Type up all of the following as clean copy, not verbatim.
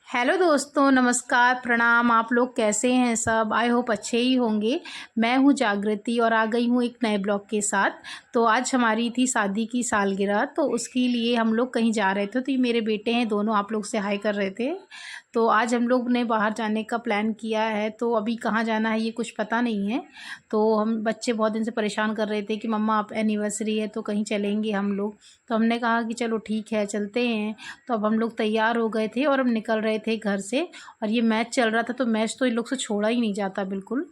Hello दोस्तों, नमस्कार, प्रणाम। आप लोग कैसे हैं? सब आई होप अच्छे ही होंगे। मैं हूँ जागृति और आ गई हूँ एक नए ब्लॉग के साथ। तो आज हमारी थी शादी की सालगिरह, तो उसके लिए हम लोग कहीं जा रहे थे। तो ये मेरे बेटे हैं, दोनों आप लोग से हाय कर रहे थे। तो आज हम लोग ने बाहर जाने का प्लान किया है। तो अभी कहाँ जाना है ये कुछ पता नहीं है। तो हम बच्चे बहुत दिन से परेशान कर रहे थे कि मम्मा आप एनिवर्सरी है तो कहीं चलेंगे हम लोग। तो हमने कहा कि चलो ठीक है चलते हैं। तो अब हम लोग तैयार हो गए थे और हम निकल रहे थे घर से। और ये मैच चल रहा था, तो मैच तो इन लोग से छोड़ा ही नहीं जाता बिल्कुल।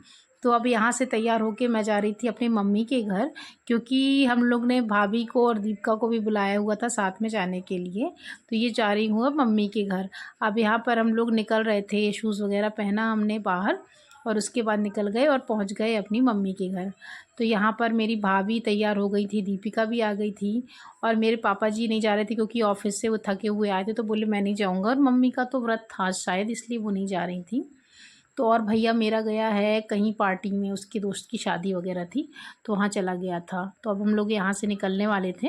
तो अब यहाँ से तैयार होके मैं जा रही थी अपनी मम्मी के घर, क्योंकि हम लोग ने भाभी को और दीपिका को भी बुलाया हुआ था साथ में जाने के लिए। तो ये जा रही हूँ अब मम्मी के घर। अब यहाँ पर हम लोग निकल रहे थे, शूज़ वगैरह पहना हमने बाहर, और उसके बाद निकल गए और पहुँच गए अपनी मम्मी के घर। तो यहाँ पर मेरी भाभी तैयार हो गई थी, दीपिका भी आ गई थी। और मेरे पापा जी नहीं जा रहे थे क्योंकि ऑफिस से वो थके हुए आए थे, तो बोले मैं नहीं जाऊँगा। और मम्मी का तो व्रत था शायद, इसलिए वो नहीं जा रही थी। तो और भैया मेरा गया है कहीं पार्टी में, उसके दोस्त की शादी वगैरह थी, तो वहाँ चला गया था। तो अब हम लोग यहाँ से निकलने वाले थे।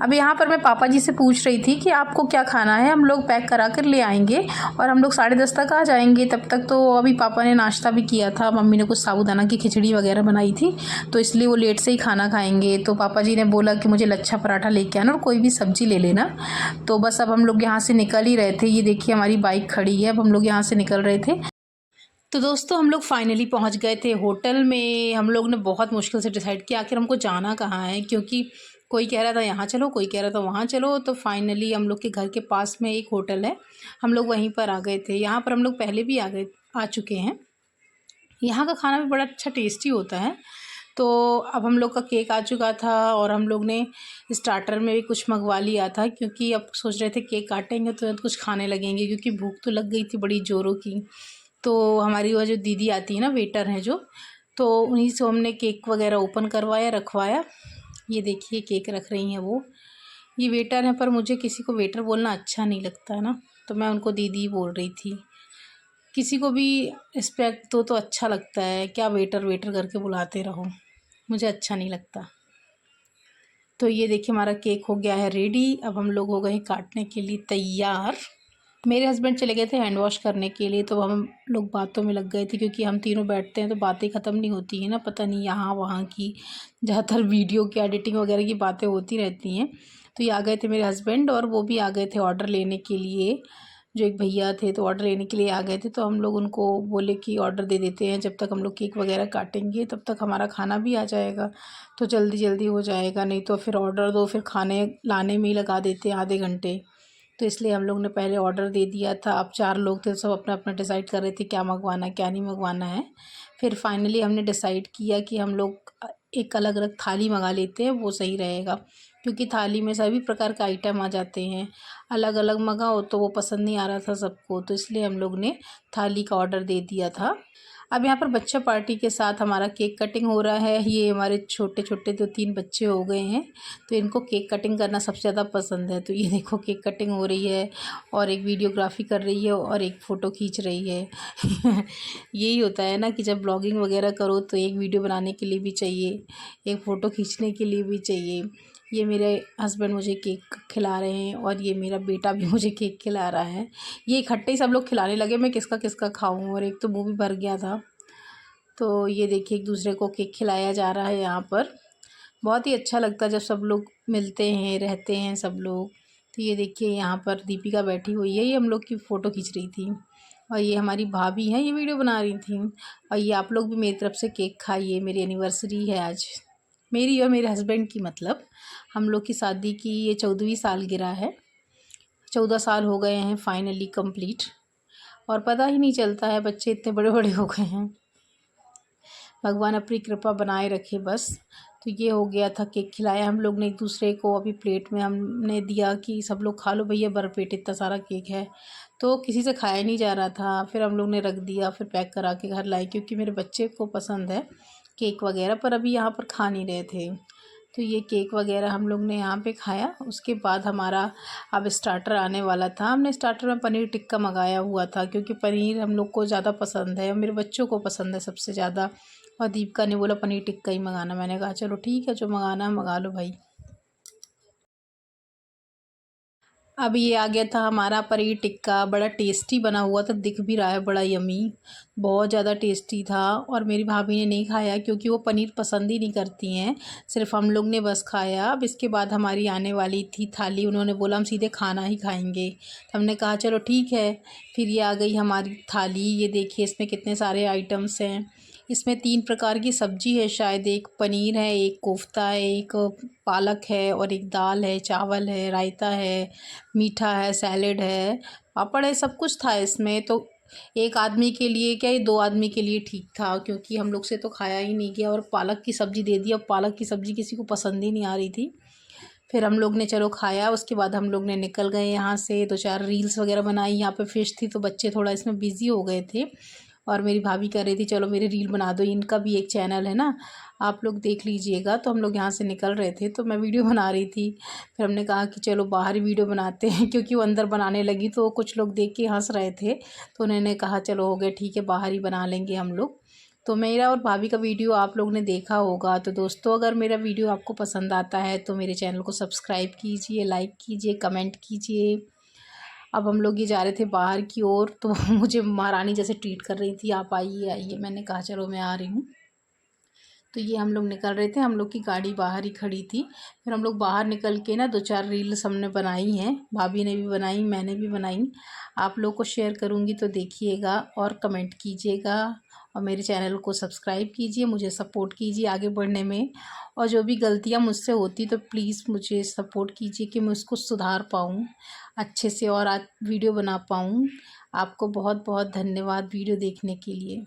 अब यहाँ पर मैं पापा जी से पूछ रही थी कि आपको क्या खाना है, हम लोग पैक करा कर ले आएंगे और हम लोग 10:30 तक आ जाएंगे। तब तक तो अभी पापा ने नाश्ता भी किया था, मम्मी ने कुछ साबूदाना की खिचड़ी वगैरह बनाई थी, तो इसलिए वो लेट से ही खाना खाएंगे। तो पापा जी ने बोला कि मुझे लच्छा पराठा लेके आना और कोई भी सब्जी ले लेना। तो बस अब हम लोग यहाँ से निकल ही रहे थे। ये देखिए हमारी बाइक खड़ी है, अब हम लोग यहाँ से निकल रहे थे। तो दोस्तों हम लोग फाइनली पहुंच गए थे होटल में। हम लोग ने बहुत मुश्किल से डिसाइड किया आखिर हमको जाना कहाँ है, क्योंकि कोई कह रहा था यहाँ चलो, कोई कह रहा था वहाँ चलो। तो फाइनली हम लोग के घर के पास में एक होटल है, हम लोग वहीं पर आ गए थे। यहाँ पर हम लोग पहले भी आ चुके हैं। यहाँ का खाना भी बड़ा अच्छा टेस्टी होता है। तो अब हम लोग का केक आ चुका था और हम लोग ने स्टार्टर में भी कुछ मंगवा लिया था, क्योंकि अब सोच रहे थे केक काटेंगे तो कुछ खाने लगेंगे, क्योंकि भूख तो लग गई थी बड़ी ज़ोरों की। तो हमारी वो जो दीदी आती है ना, वेटर हैं जो, तो उन्हीं से हमने केक वगैरह ओपन करवाया, रखवाया। ये देखिए केक रख रही हैं वो। ये वेटर हैं, पर मुझे किसी को वेटर बोलना अच्छा नहीं लगता है ना, तो मैं उनको दीदी बोल रही थी। किसी को भी रिस्पेक्ट दो तो अच्छा लगता है, क्या वेटर वेटर करके बुलाते रहो, मुझे अच्छा नहीं लगता। तो ये देखिए हमारा केक हो गया है रेडी। अब हम लोग हो गए काटने के लिए तैयार। मेरे हस्बैंड चले गए थे हैंड वॉश करने के लिए, तो हम लोग बातों में लग गए थे, क्योंकि हम तीनों बैठते हैं तो बातें ख़त्म नहीं होती हैं ना, पता नहीं यहाँ वहाँ की, ज़्यादातर वीडियो की एडिटिंग वगैरह की बातें होती रहती हैं। तो ये आ गए थे मेरे हस्बैंड, और वो भी आ गए थे ऑर्डर लेने के लिए। जो एक भैया थे तो ऑर्डर लेने के लिए आ गए थे, तो हम लोग उनको बोले कि ऑर्डर दे देते हैं, जब तक हम लोग केक वगैरह काटेंगे तब तक हमारा खाना भी आ जाएगा, तो जल्दी जल्दी हो जाएगा। नहीं तो फिर ऑर्डर दो, फिर खाने लाने में ही लगा देते हैं आधे घंटे। तो इसलिए हम लोग ने पहले ऑर्डर दे दिया था। अब 4 लोग थे, सब अपना अपना डिसाइड कर रहे थे क्या मंगवाना है क्या नहीं मंगवाना है। फिर फाइनली हमने डिसाइड किया कि हम लोग एक अलग अलग थाली मंगा लेते हैं, वो सही रहेगा, क्योंकि थाली में सभी प्रकार का आइटम आ जाते हैं। अलग अलग मंगाओ तो वो पसंद नहीं आ रहा था सबको, तो इसलिए हम लोग ने थाली का ऑर्डर दे दिया था। अब यहाँ पर बच्चा पार्टी के साथ हमारा केक कटिंग हो रहा है। ये हमारे छोटे छोटे 2-3 बच्चे हो गए हैं, तो इनको केक कटिंग करना सबसे ज़्यादा पसंद है। तो ये देखो केक कटिंग हो रही है, और एक वीडियोग्राफी कर रही है और एक फ़ोटो खींच रही है। यही होता है ना कि जब ब्लॉगिंग वगैरह करो तो एक वीडियो बनाने के लिए भी चाहिए, एक फ़ोटो खींचने के लिए भी चाहिए। ये मेरे हस्बैंड मुझे केक खिला रहे हैं और ये मेरा बेटा भी मुझे केक खिला रहा है। ये इकट्ठे ही सब लोग खिलाने लगे, मैं किसका किसका खाऊं, और एक तो मुँह भी भर गया था। तो ये देखिए एक दूसरे को केक खिलाया जा रहा है यहाँ पर। बहुत ही अच्छा लगता है जब सब लोग मिलते हैं, रहते हैं सब लोग। तो ये देखिए यहाँ पर दीपिका बैठी हुई है, ये हम लोग की फ़ोटो खींच रही थी, और ये हमारी भाभी हैं, ये वीडियो बना रही थी। और ये आप लोग भी मेरी तरफ से केक खाइए, मेरी एनिवर्सरी है आज, मेरी और मेरे हस्बैंड की, मतलब हम लोग की शादी की ये 14वीं सालगिरह है। 14 साल हो गए हैं फाइनली कंप्लीट, और पता ही नहीं चलता है, बच्चे इतने बड़े बड़े हो गए हैं। भगवान अपनी कृपा बनाए रखे बस। तो ये हो गया था, केक खिलाया हम लोग ने एक दूसरे को। अभी प्लेट में हमने दिया कि सब लोग खा लो भैया, भरपेट इतना सारा केक है, तो किसी से खाया नहीं जा रहा था। फिर हम लोग ने रख दिया, फिर पैक करा के घर लाए, क्योंकि मेरे बच्चे को पसंद है केक वगैरह, पर अभी यहाँ पर खा नहीं रहे थे। तो ये केक वगैरह हम लोग ने यहाँ पे खाया। उसके बाद हमारा अब स्टार्टर आने वाला था। हमने स्टार्टर में पनीर टिक्का मंगाया हुआ था, क्योंकि पनीर हम लोग को ज़्यादा पसंद है और मेरे बच्चों को पसंद है सबसे ज़्यादा। और दीपिका ने बोला पनीर टिक्का ही मंगाना, मैंने कहा चलो ठीक है, जो मंगाना है मंगा लो भाई। अब ये आ गया था हमारा पनीर टिक्का, बड़ा टेस्टी बना हुआ था, दिख भी रहा है बड़ा यम्मी, बहुत ज़्यादा टेस्टी था। और मेरी भाभी ने नहीं खाया क्योंकि वो पनीर पसंद ही नहीं करती हैं, सिर्फ हम लोग ने बस खाया। अब इसके बाद हमारी आने वाली थी थाली, उन्होंने बोला हम सीधे खाना ही खाएंगे, तो हमने कहा चलो ठीक है। फिर ये आ गई हमारी थाली, ये देखिए इसमें कितने सारे आइटम्स हैं। इसमें 3 प्रकार की सब्ज़ी है शायद, एक पनीर है, एक कोफ्ता है, एक पालक है और एक दाल है, चावल है, रायता है, मीठा है, सैलेड है, पापड़ है, सब कुछ था इसमें। तो एक आदमी के लिए क्या, ये 2 आदमी के लिए ठीक था क्योंकि हम लोग से तो खाया ही नहीं गया। और पालक की सब्ज़ी दे दी, अब पालक की सब्ज़ी किसी को पसंद ही नहीं आ रही थी। फिर हम लोग ने चलो खाया, उसके बाद हम लोग ने निकल गए यहाँ से, 2-4 रील्स वगैरह बनाई। यहाँ पे फ़िश थी तो बच्चे थोड़ा इसमें बिज़ी हो गए थे और मेरी भाभी कह रही थी चलो मेरी रील बना दो, इनका भी एक चैनल है ना, आप लोग देख लीजिएगा। तो हम लोग यहाँ से निकल रहे थे तो मैं वीडियो बना रही थी। फिर हमने कहा कि चलो बाहर ही वीडियो बनाते हैं क्योंकि वो अंदर बनाने लगी तो कुछ लोग देख के हंस रहे थे, तो उन्होंने कहा चलो हो गया ठीक है, बाहर ही बना लेंगे हम लोग। तो मेरा और भाभी का वीडियो आप लोग ने देखा होगा। तो दोस्तों अगर मेरा वीडियो आपको पसंद आता है तो मेरे चैनल को सब्सक्राइब कीजिए, लाइक कीजिए, कमेंट कीजिए। अब हम लोग ये जा रहे थे बाहर की ओर, तो मुझे महारानी जैसे ट्रीट कर रही थी, आप आइए आइए, मैंने कहा चलो मैं आ रही हूँ। तो ये हम लोग निकल रहे थे, हम लोग की गाड़ी बाहर ही खड़ी थी। फिर हम लोग बाहर निकल के ना 2-4 रील्स हमने बनाई हैं, भाभी ने भी बनाई, मैंने भी बनाई। आप लोग को शेयर करूँगी तो देखिएगा और कमेंट कीजिएगा और मेरे चैनल को सब्सक्राइब कीजिए, मुझे सपोर्ट कीजिए आगे बढ़ने में। और जो भी गलतियाँ मुझसे होती तो प्लीज़ मुझे सपोर्ट कीजिए कि मैं उसको सुधार पाऊँ अच्छे से और आज वीडियो बना पाऊँ। आपको बहुत बहुत धन्यवाद वीडियो देखने के लिए।